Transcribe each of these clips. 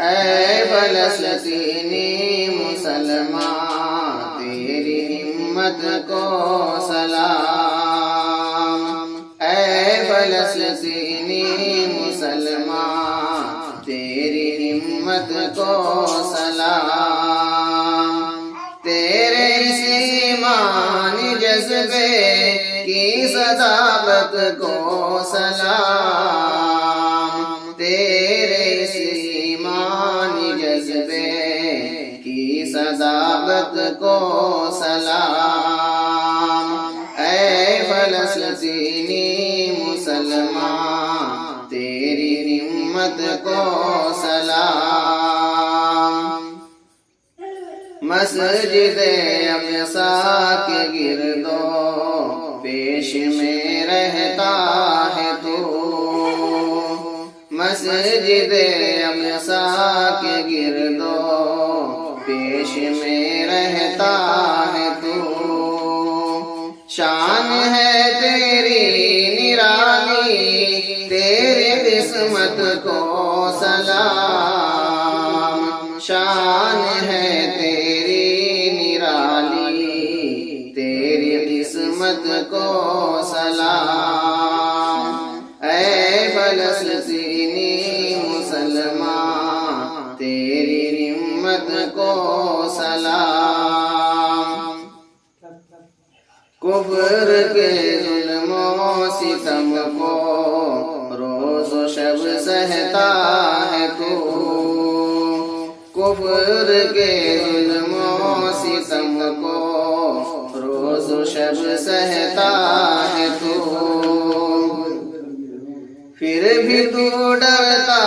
اے فلسطینی مسلمان تیری ہمت کو سلام، اے فلسطینی مسلمان تیری ہمت کو سلام، تیرے اس ایمانی جذبے کی صداقت کو سلام، تیرے اس ایمانی جذبے کی صداقت کو سلام، اے فلسطینی مسلمان تیری ہمت کو سلام، مسجد اقصیٰ کے گرد و پیش میں رہتا ہے تو، مسجد اقصیٰ کے گرد و پیش میں رہتا ہے تو، شان ہے تیری نرالی تیری قسمت کو سلام، شان ہے تیری نرالی تیری قسمت کو سلام، اے فلسطینی مسلمان تیری ہمت کو سلام، کفر کے ظلم و ستم کو روز و شب سہتا ہے تو، کفر کے ظلم و ستم کو روز و شب سہتا ہے تو، پھر بھی تو ڈرتا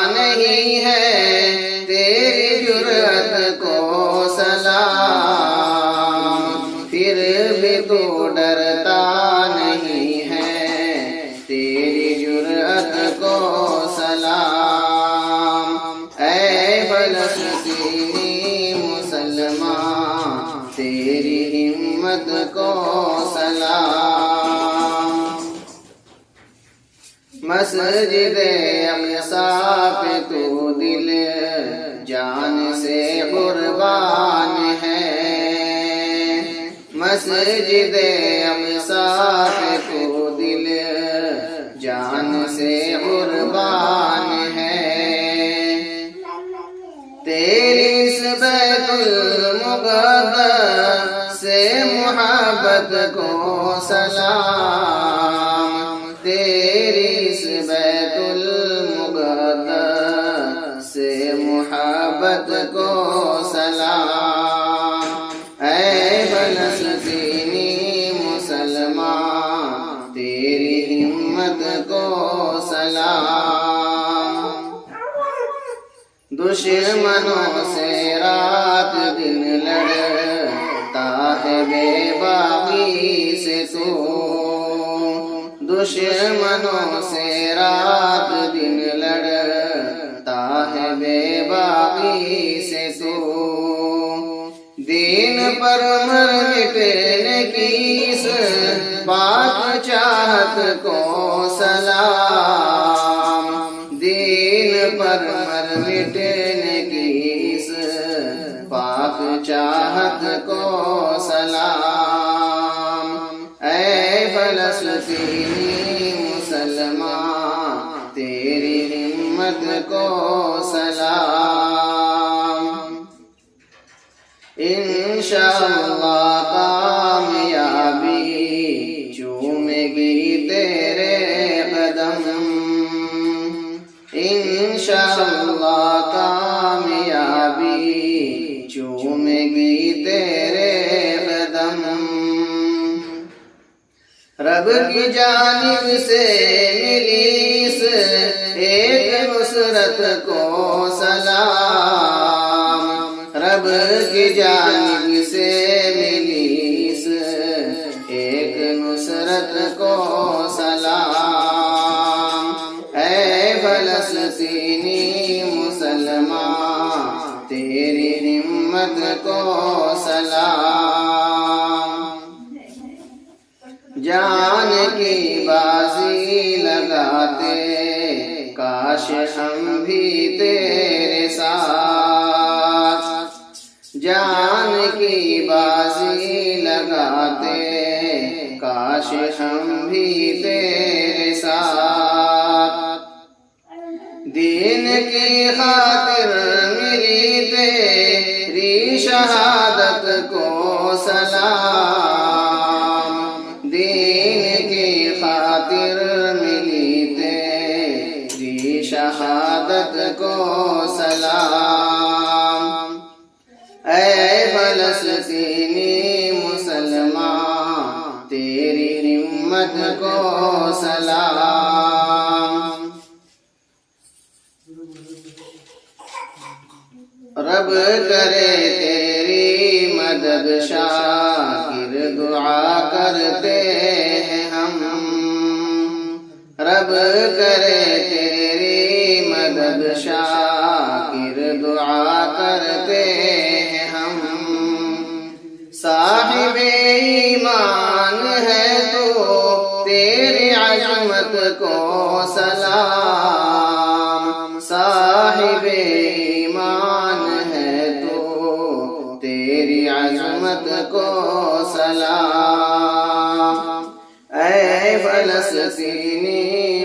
نہیں ہے تیری جرأت کو سلام، پھر بھی تو ڈرتا نہیں ہے تیری جرأت کو سلام، اے فلسطینی مسلمان تیری ہمت کو سلام، مسجد اقصیٰ پہ تو دل جان سے قربان ہے، مسجد اقصیٰ پہ تو دل جان سے قربان ہے، تیری اس بیت المقدس سے محبت کو سلام، تیری اس بیت المقدس سے محبت کو سلام، اے فلسطینی مسلمان تیری ہمت کو سلام، دشمنوں سے رات دن لڑتا ہے بے باکی سے تو، دشمنوں سے رات دن لڑتا ہے بے باکی سے تو، دین پر مر مٹنے کی اس پاک چاہت کو سلام، دین پر مر مٹنے کی اس پاک چاہت کو سلام، اے فلسطینی مسلمان تیری ہمت کو سلام، انشاءاللہ کامیابی چومے گی تیرے قدم، انشاءاللہ کامیابی چومے گی تیرے قدم، رب کی جانب سے ملی اس ایک نصرت کو سلام، رب کی جانب سے ملی اس ایک نصرت کو سلام، اے فلسطینی مسلمان تیری ہمت کو سلام، جان کی بازی لگاتے کاش ہم بھی تیرے ساتھ جان کی بازی لگاتے، کاش ہم بھی تیرے ساتھ، دین کی خاطر ملی تیری شہادت کو سلام، دین کی خاطر ملی تیری شہادت کو سلام، اے فلسطینی مسلمان تیری ہمت کو سلام، رب کرے تیری مدد شاکر دعا کرتے ہیں ہم، رب کرے تیری مدد شاکر دعا کرتے ہیں ہم، صاحب ایمان ہے تو تیری عظمت کو سلام، صاحب ایمان ہے تو تیری عظمت کو سلام، اے فلسطینی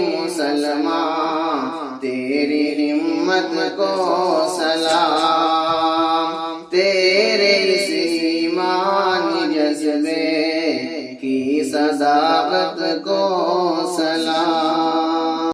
مسلمان تیری ہمت کو سلام۔